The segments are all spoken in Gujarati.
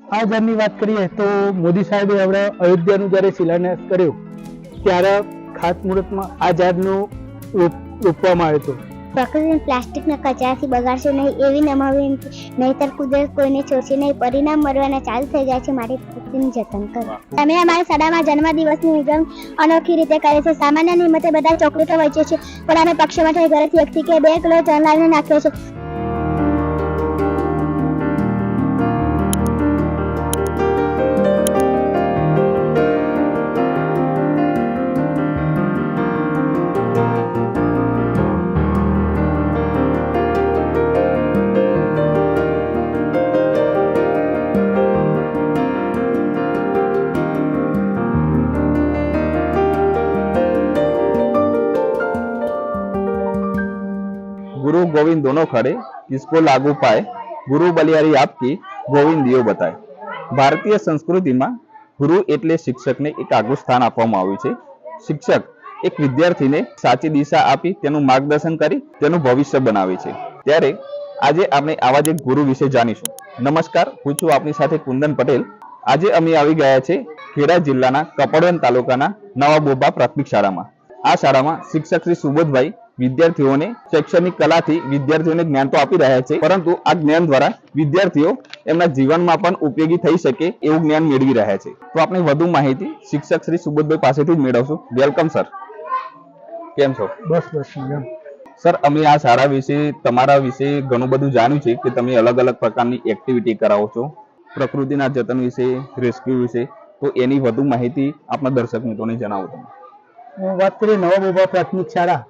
આ ઝાડની વાત કરીએ તો મોદી સાહેબે આપણે અયોધ્યાનું જ્યારે શિલાન્યાસ કર્યો ત્યારે ખાતમુહૂર્તમાં આ ઝાડનું રોપવામાં આવ્યું હતું. પ્રકૃતિને પ્લાસ્ટિકના કચરાથી બગાડશો નહીં એવી નમાવી નહીતર કુદરત કોઈને છોડશે નહીં. પરિણામ મળવાના ચાલુ થઈ જાય છે. માટે પ્રકૃતિનું જતન કરો. અમે અમારા શાળામાં જન્મદિવસની ઉજવણી અનોખી રીતે કરે છે. સામાન્ય નિમિત્તે બધા ચોકલેટો વહેંચે છે, પણ અમે પક્ષી માટે ઘરેથી 1 થી 2 કિલો ચણ લાવીને નાખ્યો છે. गुरु गोविंद दोनों खड़े, किसको लागू पाए, गुरु बलियारी आपकी, गोविंद दियो बताए. ભારતીય સંસ્કૃતિમાં ગુરુ એટલે શિક્ષકને એક આગવું સ્થાન આપવામાં આવ્યું છે. શિક્ષક એક વિદ્યાર્થીને સાચી દિશા આપી તેનું માર્ગદર્શન કરી તેનું ભવિષ્ય બનાવે છે. ત્યારે આજે આપણે આવા જ એક ગુરુ વિશે જાણીશું. નમસ્કાર, હું છું આપની સાથે કુંદન પટેલ. આજે અમે આવી ગયા છે ખેડા જિલ્લાના કપડવંજ તાલુકાના નવા બોબા પ્રાથમિક શાળામાં. આ શાળામાં શિક્ષક શ્રી સુબોધભાઈ વિદ્યાર્થીઓને શૈક્ષણિક કલાથી વિદ્યાર્થીઓને જ્ઞાન તો આપી રહ્યા છે, પરંતુ આ જ્ઞાન દ્વારા વિદ્યાર્થીઓ એમના જીવનમાં પણ ઉપયોગી થઈ શકે એવું જ્ઞાન મેળવી રહ્યા છે. તો આપણે વધુ માહિતી શિક્ષક શ્રી સુબોધભાઈ પાસેથી જ મેળવશું. Welcome sir. કેમ છો? બસ સર, અમે આ શાળા વિશે તમારા વિશે ઘણું બધું જાણ્યું છે કે તમે અલગ અલગ પ્રકારની એક્ટિવિટી કરાવો છો, પ્રકૃતિના જતન વિશે, રેસ્ક્યુ વિશે. તો એની વધુ માહિતી આપણા દર્શક મિત્રોને જણાવો તમે. વાત કરીએ નવા બોબા પ્રાથમિક શાળા,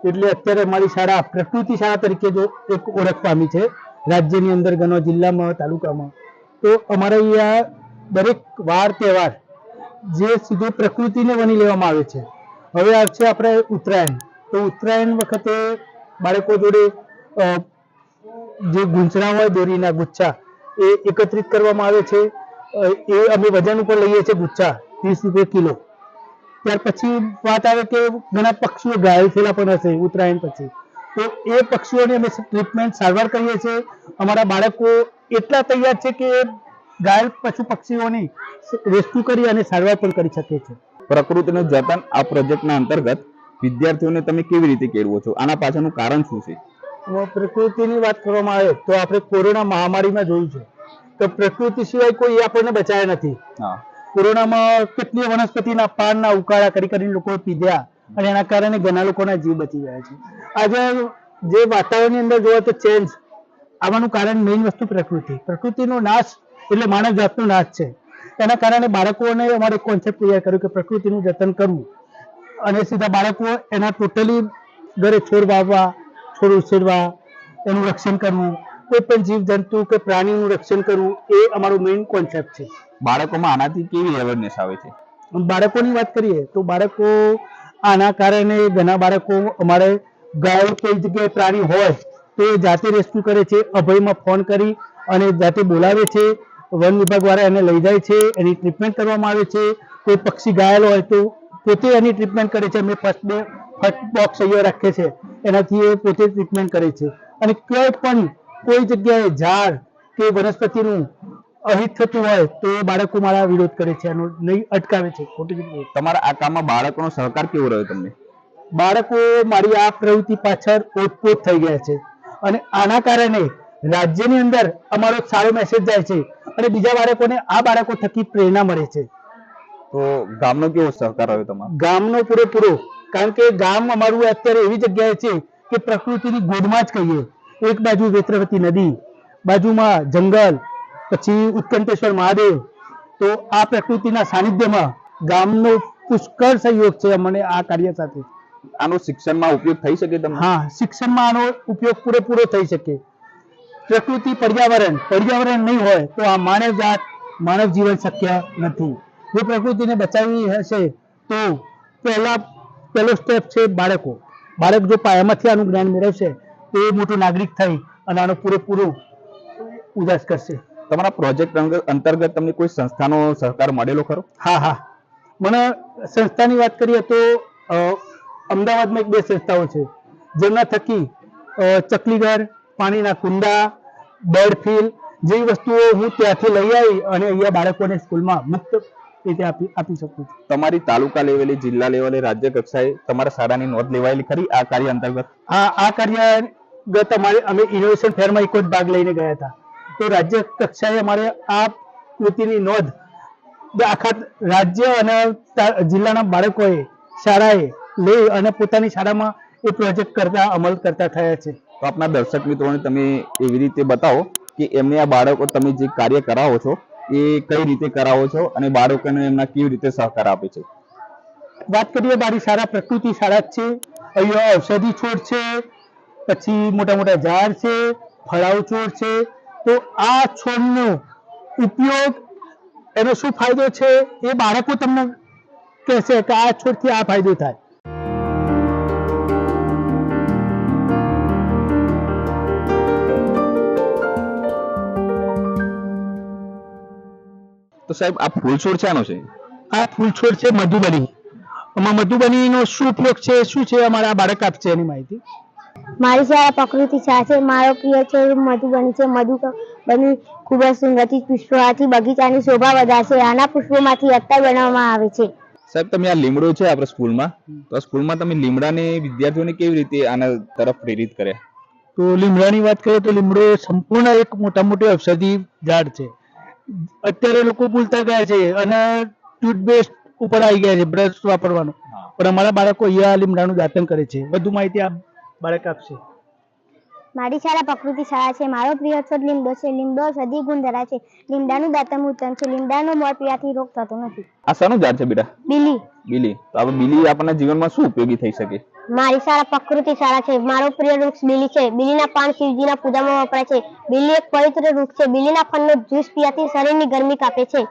એટલે અત્યારે અમારી શાળા પ્રકૃતિ શાળા તરીકે જો એક ઓળખ પામી છે રાજ્યની અંદર, ઘણા જિલ્લામાં, તાલુકામાં. તો અમારા અહીંયા દરેક વાર તહેવાર જે સીધો પ્રકૃતિને વણી લેવામાં આવે છે. હવે આવશે આપણે ઉત્તરાયણ, તો ઉત્તરાયણ વખતે બાળકો જોડે જે ગૂંચણા હોય દોરીના ગુચ્છા એ એકત્રિત કરવામાં આવે છે. એ અમે વજન ઉપર લઈએ છીએ ગુચ્છા 30 રૂપિયા કિલો. ત્યાર પછી વાત આવે કે ઘણા પક્ષીઓ ઘાયલ થયેલા પણ હશે ઉત્તરાયણ પછી, તો એ પક્ષીઓને અમે ટ્રીટમેન્ટ સારવાર કરીએ છીએ. અમારા બાળકો એટલા તૈયાર છે કે ઘાયલ પશુ પક્ષીઓની રેસ્ક્યુ કરી અને સારવાર પણ કરી શકે છે. પ્રકૃતિનું જતન આ પ્રોજેક્ટના અંતર્ગત વિદ્યાર્થીઓને તમે કેવી રીતે કેળવો છો? આના પાછળનું કારણ શું છે? પ્રકૃતિની વાત કરવામાં આવે તો આપણે કોરોના મહામારીમાં જોયું છે તો પ્રકૃતિ સિવાય કોઈ આપણને બચાયા નથી. કોરોનામાં કેટલી વનસ્પતિના પાનના ઉકાળા કરીને લોકો પીધ્યા અને એના કારણે ઘણા લોકોના જીવ બચી ગયા છે. આજે જે વાતાવરણની અંદર જોવો તો ચેન્જ આવવાનું કારણ મેઇન વસ્તુ પ્રકૃતિનો નાશ એટલે માનવ જાતનો નાશ છે. એના કારણે બાળકોને અમારે કોન્સેપ્ટ તૈયાર કર્યું કે પ્રકૃતિનું જતન કરવું, અને સીધા બાળકો એના ટોટલી ઘરે છોડ વાવવા, છોડ ઉછેરવા, એનું રક્ષણ કરવું, કોઈ પણ જીવ જંતુ કે પ્રાણીનું રક્ષણ કરવું, એ અમારો મેઇન કોન્સેપ્ટ છે. બાળકોમાં આનાથી કેવી અવેરનેસ આવે છે? બાળકોની વાત કરીએ તો બાળકો આના કારણે ઘણા બાળકો અમારે ગાય કોઈ જગ્યાએ પ્રાણી હોય તો એ જાતે રેસ્ક્યુ કરે છે. અભયમાં ફોન કરી અને જાતે બોલાવે છે. વન વિભાગ વાળા એને લઈ જાય છે, એની ટ્રીટમેન્ટ કરવામાં આવે છે. કોઈ પક્ષી ઘાયલ હોય તો પોતે એની ટ્રીટમેન્ટ કરે છે. અમે ફર્સ્ટ બોક્સ અહીંયા રાખીએ છીએ, એનાથી એ પોતે ટ્રીટમેન્ટ કરે છે. અને ક્યાંય પણ કોઈ જગ્યાએ ઝાડ કે વનસ્પતિનું અહિત થતું હોય તો એ બાળકો મારા વિરોધ કરે છે, એનો નહીં અટકાવે છે. તમારા આ કામમાં બાળકોનો સહકાર કેવો રહ્યો તમને? બાળકો મારી આ પ્રવૃત્તિ પાછળ ઓતપ્રોત થઈ ગયા છે, અને આના કારણે રાજ્યની અંદર અમારો સારો મેસેજ જાય છે અને બીજા બાળકોને આ બાળકો થકી પ્રેરણા મળે છે. તો ગામનો કેવો સહકાર રહ્યો તમારો? ગામનો પૂરેપૂરો, કારણ કે ગામ અમારું અત્યારે એવી જગ્યાએ છે કે પ્રકૃતિની ગોદમાં જ કહીએ. એક બાજુ વેત્રવતી નદી, બાજુમાં જંગલ, પછી ઉત્કંઠેશ્વર મહાદેવ. તો આ પ્રકૃતિના સાનિધ્યમાં ગામનો પુષ્કળ સહયોગ છે અમને આ કાર્ય સાથે. આનો શિક્ષણમાં ઉપયોગ થઈ શકે તમને? હા, શિક્ષણમાં આનો ઉપયોગ પૂરેપૂરો થઈ શકે. પ્રકૃતિ પર્યાવરણ નહીં હોય તો આ માનવ જીવન શક્ય નથી. જો પ્રકૃતિને બચાવવી હશે તો પહેલો સ્ટેપ છે બાળકો. બાળક જો પાયામાંથી આનું જ્ઞાન મેળવશે તો એ મોટો નાગરિક થઈ અને આનો પૂરેપૂરો ઉદાસ કરશે. તમારા પ્રોજેક્ટ અંતર્ગત તમને કોઈ સંસ્થાનો સહકાર મળેલો ખરો? હા, મને સંસ્થાની વાત કરીએ તો અમદાવાદમાં 2 સંસ્થાઓ છે જેમના થકી ચકલીઘર, પાણીના કુંડા, બર્ડ ફીલ જે વસ્તુઓ હું ત્યાંથી લઈ આવી અને અહીંયા બાળકોને સ્કૂલમાં મુક્ત રીતે આપી શકું છું. તમારી તાલુકા લેવલે, જિલ્લા લેવલે, રાજ્ય કક્ષાએ તમારા શાળાની નોંધ લેવાયેલી ખરી આ કાર્ય અંતર્ગત? આ કાર્યગત અમે ઇનોવેશન ફેરમાં એક જ ભાગ લઈને ગયા હતા. તો રાજ્ય કક્ષાએ અમારે આ કૃતિની નોંધ આખા રાજ્ય અને જિલ્લાના બાળકોએ શાળાએ લઈ અને પોતાની શાળામાં એ પ્રોજેક્ટ કરતા અમલ કરતા થયા છે. તો આપના દર્શક મિત્રોને તમે એવી રીતે બતાવો કે એમને આ બાળકો તમે જે કાર્ય કરાવો છો એ કઈ રીતે કરાવો છો અને બાળકોને એમના કેવી રીતે સહકાર આપે છે. વાત કરીએ, મારી શાળા પ્રકૃતિ શાળા જ છે. અહીંયા ઔષધિ છોડ છે, પછી મોટા મોટા ઝાડ છે, ફળાઉ છોડ છે. તો આ છોડનો ઉપયોગ, એનો શું ફાયદો છે એ બાળકો તમને કહેશે કે આ છોડથી આ ફાયદો થાય. તો સાહેબ આ ફૂલ છોડ શાનો છે? આ ફૂલ છોડ છે મધુબની. આમાં મધુબનીનો શું ઉપયોગ છે, શું છે, અમારા બાળક આપશે એની માહિતી. મારી શાળા પ્રકૃતિ શાળા છે. મારો પ્રિય છોડ મધુબની છે. મધુબની ખૂબ જ સુગંધિત પુષ્પોથી બગીચાની શોભા વધારશે. આના પુષ્પોમાંથી અત્તર બનાવવામાં આવે છે. સાહેબ તમે આ લીમડો છે આપણા સ્કૂલમાં, તો સ્કૂલમાં તમે લીમડાને વિદ્યાર્થીઓને કેવી રીતે આના તરફ પ્રેરિત કર્યા? તો લીમડાની વાત કરીએ તો લીમડો સંપૂર્ણ એક મોટા મોટી ઔષધિ ઝાડ છે. અત્યારે લોકો ભૂલતા ગયા છે અને ટૂથપેસ્ટ ઉપર આવી ગયા છે, બ્રશ વાપરવાનો. પણ અમારા બાળકો અહીંયા લીમડાનું દાતન કરે છે. વધુ માહિતી આ બાળક આપશે. મારી શાળા પ્રકૃતિ શાળા છે. મારો પ્રિય છોડ લીમડો છે. લીમડો ઔષધિ ગુણ ધરાવે છે. લીમડાનું દાતન ઉત્તમ છે. લીમડાનો મોર પીવાથી રોગ થતો નથી. આ શાનું ઝાડ છે બેટા? બીલી. બીલી. તો આપણે બીલી આપણના જીવનમાં શું ઉપયોગી થઈ શકે? મારી શાળા પ્રકૃતિ શાળા છે. મારો પ્રિય વૃક્ષ બીલી છે. બીલીના પાન શિવજીના પૂજામાં વપરાય છે. બીલી એક પવિત્ર વૃક્ષ છે. બીલીના ફળનો જ્યુસ પીવાથી શરીરની ગરમી કાપે છે.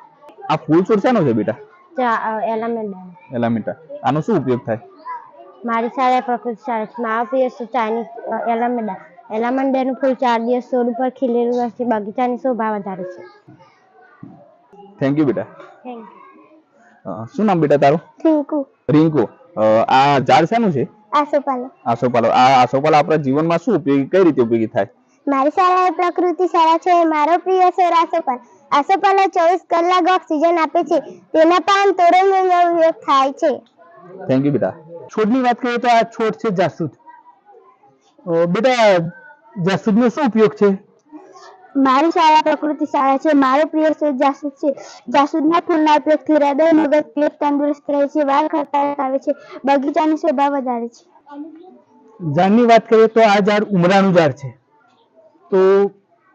આ ફૂલ છોડ શાનો છે બેટા? એલામેડા. આનો શું ઉપયોગ થાય? મારી શાળા પ્રકૃતિ શાળા છે. મારો પ્રિય છે ચાઇનીઝ એલામેડા. એલામેડાનું ફૂલ 4 દિવસ છોડ ઉપર ખીલેલું રહે છે. બગીચાની શોભા વધારે છે. થેન્ક યુ બેટા. Thank you. શું નામ બેટા તારું? Thank you. રિંકુ. આ ઝાડ શાનું છે? આસોપાલવ. આસોપાલવ. આ આસોપાલવ આપણા જીવનમાં શું ઉપયોગી, કઈ રીતે ઉપયોગી થાય? મારી શાળા પ્રકૃતિ શાળા છે. મારો પ્રિય છોડ આસોપાલવ. આસોપાલવ 24 કલાક ઓક્સિજન આપે છે. તેના પાન તોડવાનો ઉપયોગ થાય છે. થેન્ક યુ બેટા. છોડની વાત કરીએ તો આ છોડ છે જાસૂદ. બેટા, જાસૂદનો શું ઉપયોગ છે? મારી શાળા પ્રકૃતિ શાળા છે. મારો પ્રિય છોડ જાસૂદ છે. જાસૂદના ફૂલના ઉપયોગથી હૃદય, મગજ, પેટ તંદુરસ્ત રહે છે. વાળ ખરતા આવે છે. બગીચાની શોભા વધારે છે. ઝાડની વાત કરીએ તો આ ઝાડ ઉમરાનું ઝાડ છે. તો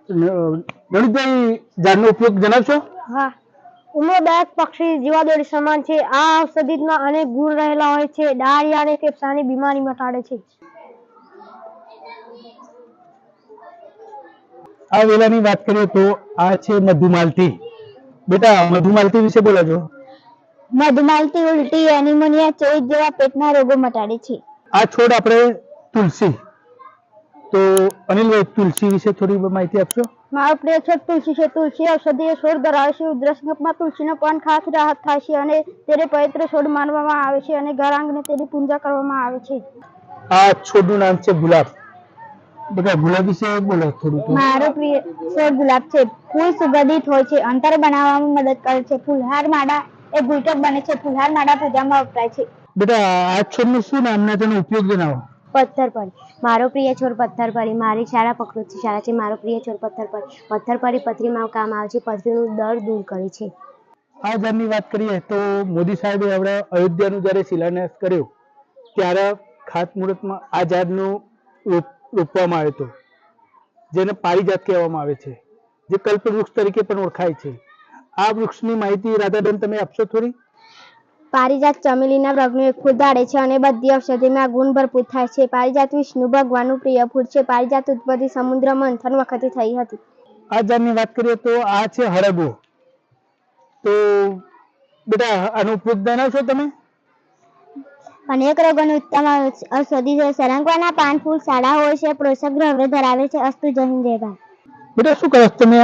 ગણિતભાઈ, ઝાડનો ઉપયોગ જણાવશો? હા. ઉમરદાયક પક્ષી જીવાદોરી સમાન છે. આ ઔષધિમાં અનેક ગુણ રહેલા હોય છે. ડાયરિયા અને ફેફસાની બીમારી મટાડે છે. આ વેલાની વાત કરીએ તો આ છે મધુમાલતી. બેટા, મધુમાલતી વિશે બોલાજો. મધુમાલતી ઉલટી, એનિમોનિયા, ચેપ જેવા પેટના રોગો મટાડે છે. આ છોડ આપણે તુલસી. તો અનિલભાઈ, તુલસી વિશે થોડી માહિતી આપશો? મારો પ્રિય છોડ તુલસી છે. તુલસી ઔષધીય છોડ ધરાવે છે. ઉધરસમાં તુલસીનો પાન ખાવાથી રાહત થાય છે અને તેને પવિત્ર છોડ માનવામાં આવે છે અને ઘર આંગણે તેની પૂજા કરવામાં આવે છે. આ છોડનું નામ છે ગુલાબ. બેટા, ગુલાબ વિશે બોલો થોડું. મારો પ્રિય છોડ ગુલાબ છે. ફૂલ સુગંધિત હોય છે. અંતર બનાવવામાં મદદ કરે છે. ફૂલહાર માળા એ ગુલટક બને છે. ફૂલહાર માળા પૂજામાં વપરાય છે. બેટા, આ છોડનું શું નામ ને તેનો ઉપયોગ જણાવો. પથ્થરપરી. મારો પ્રિય છોડ પથ્થરપરી. મારી શાળા પ્રકૃતિ શાળા છે. મારો પ્રિય છોડ પથ્થરપરી. પથ્થરપરી પથરીમાં કામ આવે છે. પથરીનું દર્દ દૂર કરે છે. આ ઝાડની વાત કરીએ તો મોદી સાહેબે આપણે અયોધ્યાનું જ્યારે શિલાન્યાસ કર્યો ત્યારે ખાતમુહૂર્તમાં આ ઝાડનું રોપવામાં આવ્યો હતો, જેને પારિજાત કહેવામાં આવે છે, જે કલ્પવૃક્ષ તરીકે પણ ઓળખાય છે. આ વૃક્ષની માહિતી રાધાબેન તમે આપશો થોડી? પારિજાત ચમેલીના વર્ગનું એક ફૂલ ધારે છે અને બધી ઔષધિમાં ગુણ ભરપૂર થાય છે. પારિજાત વિષ્ણુ ભગવાનનું પ્રિય ફૂલ છે. પારિજાત ઉત્પત્તિ સમુદ્ર મંથન વખતે થઈ હતી. આ ઝાડની વાત કરીએ તો આ છે હરગવો. તો બેટા, આનો ઉપયોગ જણાવશો તમે? અનેક રોગોનું ઉત્તમ ઔષધિ છે. સરંગવાના પાન ફૂલ સાડા હોય છે. પોષક દ્રવ્ય ધરાવે છે. અસ્તુ જય હિન્દ જય ભારત. બેટા, શું કરો છો તમે?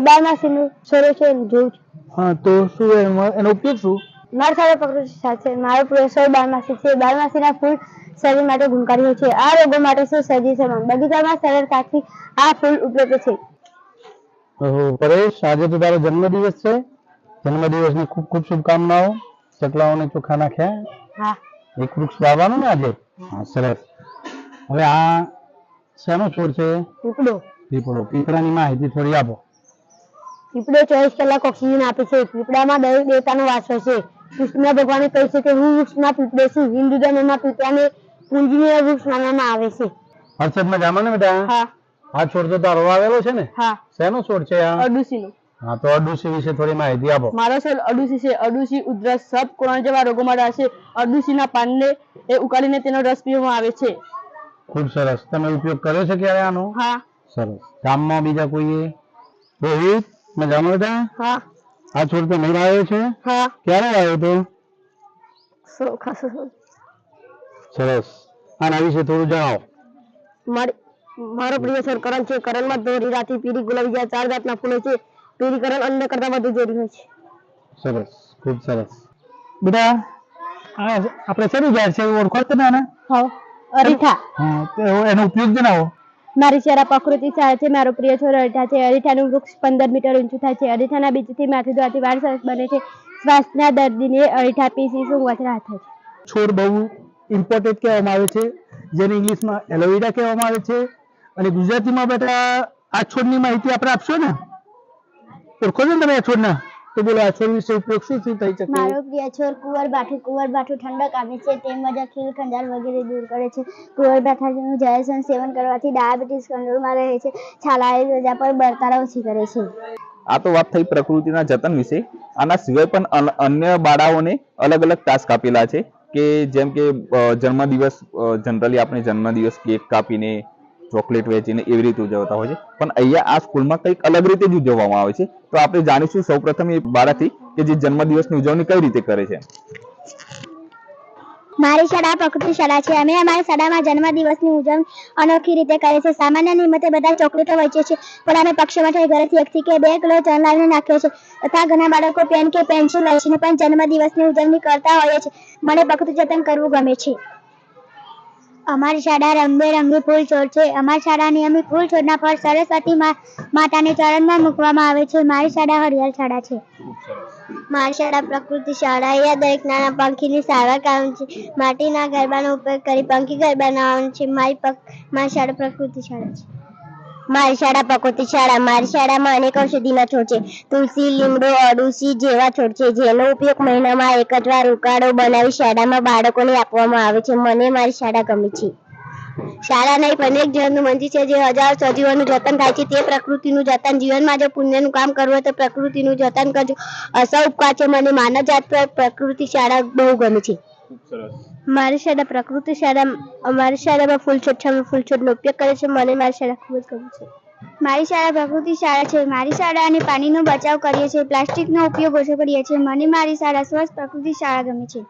બારમાસીનું છોડો છે જોઉં છું. હા, તો શું એનો ઉપયોગ શું? મારી શાળા પ્રકૃતિ સાથે મારો પ્રિય છોડ બારમાસી છે. બારમાસીના ફૂલ શરીર માટે ગુણકારી હોય છે. આ રોગો માટે સુસજ્જ છે. બગીચામાં સરળતાથી આ ફૂલ ઉપલબ્ધ છે. પરેશ, આજે તો તારો જન્મદિવસ છે. જન્મદિવસની ખૂબ ખૂબ શુભકામનાઓ. ચકલાઓને ચોખા નાખ્યા. હા. એક વૃક્ષ વાવવાનું ને આજે. હા, સરસ. હવે આ શેનો છોડ છે? પીપળો. પીપળો. પીપળાની માહિતી થોડી આપો. પીપળો 24 કલાક ઓક્સિજન આપે છે. પીપળામાં દરેક દેવતાનો વાસ હોય છે. કૃષ્ણ ભગવાને કહ્યું છે કે હું વૃક્ષના પીપળો છું. હિન્દુ ધર્મમાં પીપળાને પૂજનીય વૃક્ષ માનવામાં આવે છે. હર્ષદ મજામાં ને બેટા? હા. આ છોડ તો તારો વાવેલો છે ને? હા. શેનો છોડ છે આ? અરડુસીનો. હા, તો અરડુસી વિશે થોડી માહિતી આપો. મારો છોડ અરડુસી છે. અરડુસી ઉધરસ, સપ, કોરોના જેવા રોગોમાં રહે છે. અરડુસીના પાનને ઉકાળીને તેનો રસ પીવામાં આવે છે. ખૂબ સરસ. તમે ઉપયોગ કર્યો છે ક્યારે આનો? હા. સરસ. ગામમાં બીજા કોઈએ? રોહિત, મજામાં બેટા? હા. આ છોડ તો નહીં વાવ્યો છે? હા. ક્યારે વાવ્યો તો? ખાસો. સરસ. આના વિશે થોડું જણાવો. મારો પ્રિય છોડ કરણ છે. કરણમાં ધોરી, રાતી, પીળી, ગુલાબી જેવા 4 જાતના ફૂલો છે. પીળી કરણ અન્ય કરતા વધુ ઝેરી હોય છે. સરસ, ખૂબ સરસ. બેટા, આ આપણે શેનું ઝાડ છે ઓળખો છો ને આને? હા. અરીઠા. હા, તો એનો ઉપયોગ જણાવો. મારી શાળા પ્રકૃતિ શાળા છે. મારો પ્રિય છોડ અરીઠા છે. અરીઠાનું વૃક્ષ 15 મીટર ઊંચું થાય છે. અરીઠાના બીજથી માથું ધોવાથી વાળ સરસ બને છે. શ્વાસના દર્દીને અરીઠા પીસી સૂંઘવાથી રાહત થાય છે. છોડ બહુ ઇમ્પોર્ટન્ટ કહેવામાં આવે છે, જેને ઇંગ્લિશમાં એલોવેરા કહેવામાં આવે છે, અને ગુજરાતીમાં બેટા આ છોડની માહિતી આપણે આપશો ને? ઓળખો છો ને તમે આ છોડના? તો બોલો, આ છોડ વિશે ઉપયોગ શું શું થઈ શકે? મારો પ્રિય છોડ કુંવરબાઠું ઠંડક આપે છે, તેમજ ખીલ ખંજાર વગેરે દૂર કરે છે. કુંવરબાઠાનું જળસન સેવન કરવાથી ડાયાબિટીસ કંટ્રોલમાં રહે છે. છાલાની ત્વચા પર બળતરા ઓછી કરે છે. આ તો વાત થઈ પ્રકૃતિના જતન વિશે. આના સિવાય પણ અન્ય બાળાઓને અલગ અલગ ટાસ્ક આપેલા છે કે જેમ કે જન્મદિવસ, જનરલી આપણે જન્મદિવસ કેક કાપીને, ચોકલેટ વેચીને એવી રીતે ઉજવતા હોય છે, પણ અહીંયા આ સ્કૂલમાં કંઈક અલગ રીતે જ ઉજવવામાં આવે છે. તો આપણે જાણીશું સૌપ્રથમ એ બાળાથી કે જે જન્મદિવસની ઉજવણી કઈ રીતે કરે છે. મારી શાળા પ્રકૃતિ શાળા છે. અમે અમારી શાળામાં જન્મદિવસની ઉજવણી અનોખી રીતે કરીએ છીએ. સામાન્ય નિમિત્તે બધા ચોકલેટો વહેંચીએ છીએ, પણ અમે પક્ષી માટે ઘરેથી 1 થી 2 કિલો ચણ લાવીને નાખીએ છીએ, તથા ઘણા બાળકો પેન કે પેન્સિલ લઈને પણ જન્મદિવસની ઉજવણી કરતા હોઈએ છીએ. મને પ્રકૃતિ જતન કરવું ગમે છે. અમારી શાળા રંગબેરંગી ફૂલ છોડ છે. અમારી શાળાની અમે ફૂલ છોડના ફળ સરસ્વતી માતાને ચરણમાં મૂકવામાં આવે છે. મારી શાળા હરિયાળ શાળા છે. મારી શાળા પ્રકૃતિ શાળા. અહીંયા દરેક નાના પંખીની સારવાર કરવામાં છે. માટીના ગરબાનો ઉપયોગ કરી પંખી ગરબા બનાવવાનું છે. મારી શાળા પ્રકૃતિ શાળા છે. મારી શાળા પ્રકૃતિ શાળા. મારી શાળામાં અનેક ઔષધીના છોડ છે. તુલસી, લીમડો, અરડુસી જેવા છોડ છે, જેનો ઉપયોગ મહિનામાં એક જ વાર ઉકાળો બનાવી શાળામાં બાળકોને આપવામાં આવે છે. મને મારી શાળા ગમે છે. શાળા નહીં અનેક જીવનનું મંદિર છે, જે હજારો સજીવોનું જતન થાય છે. તે પ્રકૃતિનું જતન. જીવનમાં જો પુણ્યનું કામ કરવું હોય તો પ્રકૃતિનું જતન કરજો. અસૌ ઉપકાર છે. મને માનવ જાત પર પ્રકૃતિ શાળા બહુ ગમે છે. મારી શાળા પ્રકૃતિ શાળા. અમારી શાળામાં ફૂલછોડનો ઉપયોગ કરે છે. મને મારી શાળા ખૂબ જ ગમે છે. મારી શાળા પ્રકૃતિ શાળા છે. મારી શાળા અને પાણીનો બચાવ કરીએ છીએ. પ્લાસ્ટિકનો ઉપયોગ ઓછો કરીએ છીએ. મને મારી શાળા સ્વચ્છ પ્રકૃતિ શાળા ગમે છે.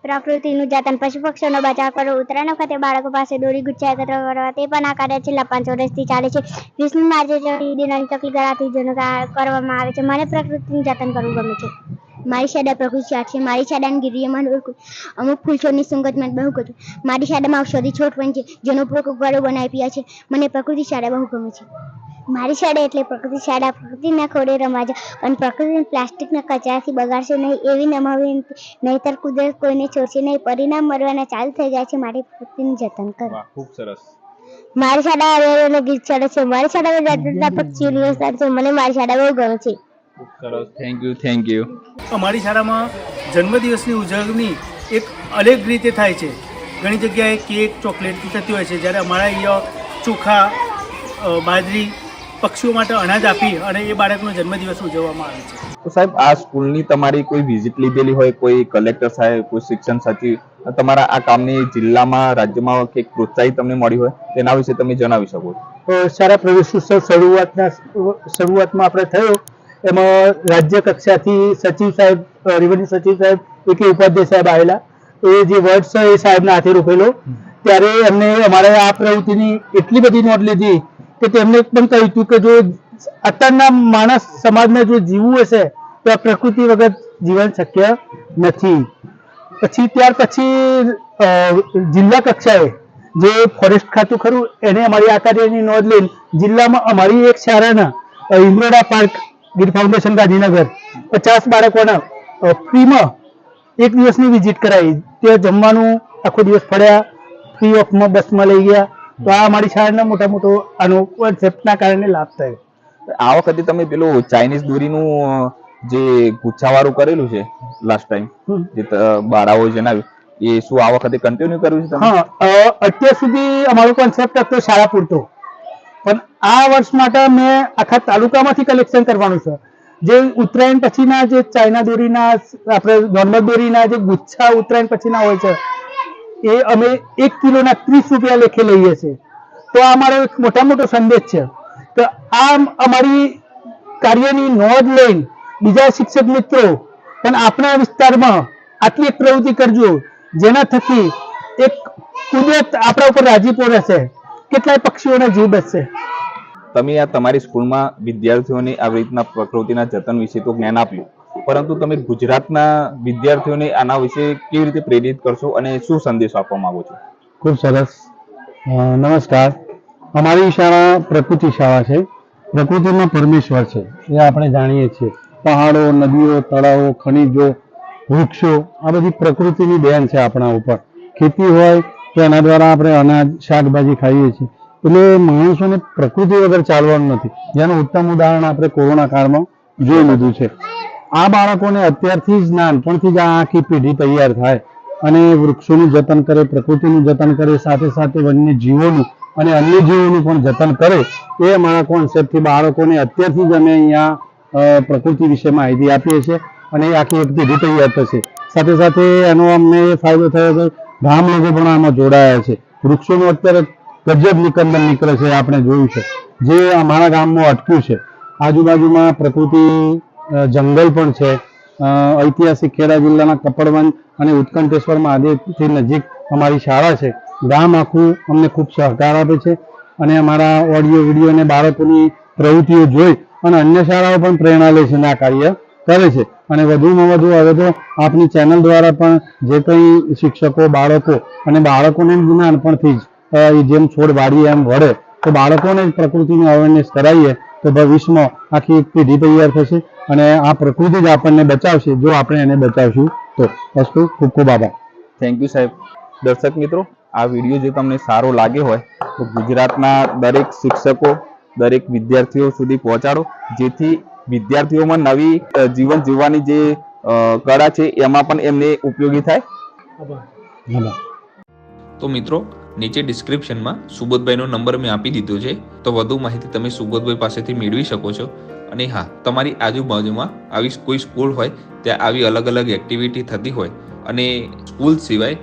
પ્રકૃતિનું જતન. પશુ પક્ષીઓનો બચાવ કરો. ઉત્તરાયણ વખતે બાળકો પાસે દોરી ગુચ્છા એકત્ર કરવા, તે પણ આ કાર્ય છેલ્લા 5 વર્ષથી ચાલે છે. 20મી માર્ચે દિનાની તકલીફ ગળાથી કરવામાં આવે છે. મને પ્રકૃતિનું જતન કરવું ગમે છે. મારી શાળા પ્રકૃતિ શાળા છે. મારી શાળાની ગીરીઓમાં અમુક ફૂલછોડની સુંગતમાં બહુ ગમે. મારી શાળામાં ઔષધી છોડ પણ છે, જેનો ઉપયોગ ઉગાડો બનાવી પીયા છે. મને પ્રકૃતિ શાળા બહુ ગમે છે. મારી શાળા એટલે પ્રકૃતિ શાળા. પ્રકૃતિના ખોળે રમવા જાઓ અને પ્રકૃતિને પ્લાસ્ટિકના કચરાથી બગાડશો નહીં, એવી નમ્ર નહીતર કુદરત કોઈને છોડશે નહીં. પરિણામ મળવાના ચાલુ થઈ જાય છે. મારી પ્રકૃતિનું જતન કરો. ખૂબ સરસ. મારી શાળા હરિયાળી ગીત શાળા છે. મારી શાળામાં જાતના પક્ષીઓની વ્યવસ્થા છે. મને મારી શાળા બહુ ગમે છે. સરસ, થેન્ક યુ. અમારી શાળામાં જન્મદિવસની ઉજવણી એક અલગ રીતે થાય છે. ઘણી જગ્યાએ કેક, ચોકલેટથી થતી હોય છે, જ્યારે અમારા અહીંયા ચોખા, બાજરી, પક્ષીઓ માટે અનાજ આપી અને એ બાળકનો જન્મદિવસ ઉજવવામાં આવે છે. તો સાહેબ, આ સ્કૂલની તમારી કોઈ વિઝિટ લીધેલી હોય, કોઈ કલેક્ટર સાહેબ, કોઈ શિક્ષણ સચિવ તમારા આ કામની જિલ્લામાં, રાજ્યમાં કંઈક પ્રોત્સાહિત તમને મળી હોય તેના વિશે તમે જણાવી શકો? તો શાળા પ્રવેશોત્સવ શરૂઆતમાં આપણે થયો, એમાં રાજ્ય કક્ષાથી સચિવ સાહેબ, રેવન્યુ સચિવ સાહેબ, એક ઉપાધ્યાય સાહેબ આવેલા. એ જે વર્ડ છે એ સાહેબના હાથે રોકેલો. ત્યારે એમને અમારે આ પ્રવૃત્તિની એટલી બધી નોંધ લીધી કે તેમને પણ કહ્યું હતું કે જો અત્યારના માણસ સમાજમાં જો જીવવું હશે તો આ પ્રકૃતિ વગર જીવન શક્ય નથી. ત્યાર પછી જિલ્લા કક્ષાએ જે ફોરેસ્ટ ખાતું ખરું એને અમારી આ કાર્યની નોંધ લઈને જિલ્લામાં અમારી એક શાળાના ઇન્દ્રોડા પાર્ક ગીર ફાઉન્ડેશન ગાંધીનગર 50 બાળકોને ફ્રીમાં એક દિવસની વિઝિટ કરાવી. ત્યાં જમવાનું આખો દિવસ ફર્યા, ફ્રી ઓફમાં બસમાં લઈ ગયા. તો આ અમારી શાળાના મોટો આનો કોન્સેપ્ટના કારણે લાભ થયો. આ વખતે તમે પેલું ચાઇનીઝ દોરીનું જે ગુચ્છાવાળું કરેલું છે લાસ્ટ ટાઈમ, જે બાળાઓ જણાવ્યું, એ શું આ વખતે કન્ટિન્યુ કર્યું છે તમે? હા, અત્યાર સુધી અમારો કોન્સેપ્ટ હતો શાળા પૂરતો, પણ આ વર્ષ માટે મેં આખા તાલુકામાંથી કલેક્શન કરવાનું છે. જે ઉત્તરાયણ પછીના જે ચાઇના દોરીના આપણે નોર્મલ દોરીના જે ગુચ્છા ઉત્તરાયણ પછીના હોય છે એ અમે 1 કિલોના 30 રૂપિયા લેખે લઈએ છીએ. તો આ અમારો એક મોટો સંદેશ છે. તો આ અમારી કાર્યની નોંધ લઈને બીજા શિક્ષક મિત્રો પણ આપણા વિસ્તારમાં આટલી એક પ્રવૃત્તિ કરજો, જેના થકી એક કુદરત આપણા ઉપર રાજીપો રહેશે, કેટલાય પક્ષીઓના જીવ બચશે. તમે આ તમારી સ્કૂલમાં વિદ્યાર્થીઓને આવી રીતના પ્રકૃતિના જતન વિશે તો જ્ઞાન આપ્યું, પરંતુ તમે ગુજરાતના વિદ્યાર્થીઓને આના વિશે કેવી રીતે પ્રેરિત કરશો અને શું સંદેશો આપવા માંગો છો? ખૂબ સરસ. નમસ્કાર. અમારી શાળા પ્રકૃતિ શાળા છે. પ્રકૃતિમાં પરમેશ્વર છે એ આપણે જાણીએ છીએ. પહાડો, નદીઓ, તળાવો, ખનિજો, વૃક્ષો, આ બધી પ્રકૃતિની દેન છે આપણા ઉપર. ખેતી હોય તો એના દ્વારા આપણે અનાજ, શાકભાજી ખાઈએ છીએ. એટલે માણસોને પ્રકૃતિ વગર ચાલવાનું નથી, જેનું ઉત્તમ ઉદાહરણ આપણે કોરોના કાળમાં જોઈ લીધું છે. આ બાળકોને અત્યારથી જ નાનપણથી જ આ આખી પેઢી તૈયાર થાય અને વૃક્ષોનું જતન કરે, પ્રકૃતિનું જતન કરે, સાથે સાથે વન્ય જીવોનું અને અન્ય જીવોનું પણ જતન કરે, એ અમારા કોન્સેપ્ટથી બાળકોને અત્યારથી જ અમે અહીંયા પ્રકૃતિ વિશે માહિતી આપીએ છીએ અને એ આખી એક પેઢી તૈયાર થશે. સાથે સાથે એનો અમને એ ફાયદો થયો કે ગામ લોકો પણ આમાં જોડાયા છે. વૃક્ષોનું અત્યારે ગજબ નિકંદન નીકળે છે, આપણે જોયું છે, જે અમારા ગામમાં અટક્યું છે. આજુબાજુમાં પ્રકૃતિ જંગલ પણ છે. ઐતિહાસિક ખેડા જિલ્લાના કપડવંજ અને ઉત્કંઠેશ્વર મહાદેવથી નજીક અમારી શાળા છે. ગામ આખું અમને ખૂબ સહકાર આપે છે અને અમારા ઓડિયો વિડીયો અને બાળકોની પ્રવૃત્તિઓ જોઈ અને અન્ય શાળાઓ પણ પ્રેરણા લે છે અને આ કાર્ય કરે છે. અને વધુમાં વધુ હવે તો આપની ચેનલ દ્વારા પણ જે કંઈ શિક્ષકો, બાળકો અને બાળકોને નાનપણથી જ જેમ છોડ વાડીએ એમ વળે, તો બાળકોને પ્રકૃતિની અવેરનેસ કરાવીએ તો ભવિષ્યમાં આખી એક પેઢી તૈયાર થશે અને આ પ્રકૃતિ જ આપણને બચાવશે જો આપણે એને બચાવશું તો. અસ્તુ. ખૂબ ખૂબ આભાર. થેન્ક યુ સાહેબ. દર્શક મિત્રો, આ વિડીયો જો તમને સારો લાગ્યો હોય તો ગુજરાતના દરેક શિક્ષકો, દરેક વિદ્યાર્થીઓ સુધી પહોંચાડો, જેથી વિદ્યાર્થીઓમાં નવી જીવન જીવવાની જે કળા છે એમાં પણ એમને ઉપયોગી થાય. તો મિત્રો, નીચે ડિસ્ક્રિપ્શનમાં સુબોધભાઈનો નંબર મેં આપી દીધો છે, તો વધુ માહિતી તમે સુબોધભાઈ પાસેથી મેળવી શકો છો. અને હા, તમારી આજુબાજુમાં આવી કોઈ સ્કૂલ હોય ત્યાં આવી અલગ અલગ એક્ટિવિટી થતી હોય અને સ્કૂલ સિવાય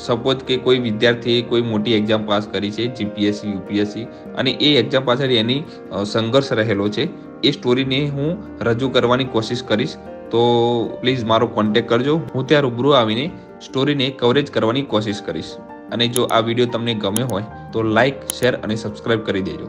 સપોઝ કે કોઈ વિદ્યાર્થીએ કોઈ મોટી એક્ઝામ પાસ કરી છે, જીપીએસસી, યુપીએસસી, અને એ એક્ઝામ પાછળ એની સંઘર્ષ રહેલો છે, એ સ્ટોરીને હું રજૂ કરવાની કોશિશ કરીશ. તો પ્લીઝ મારો કોન્ટેક્ટ કરજો. હું ત્યાં રૂબરૂ આવીને સ્ટોરીને કવરેજ કરવાની કોશિશ કરીશ. અને જો આ વિડીયો તમને ગમ્યો હોય તો લાઇક, શેર અને સબસ્ક્રાઇબ કરી દેજો.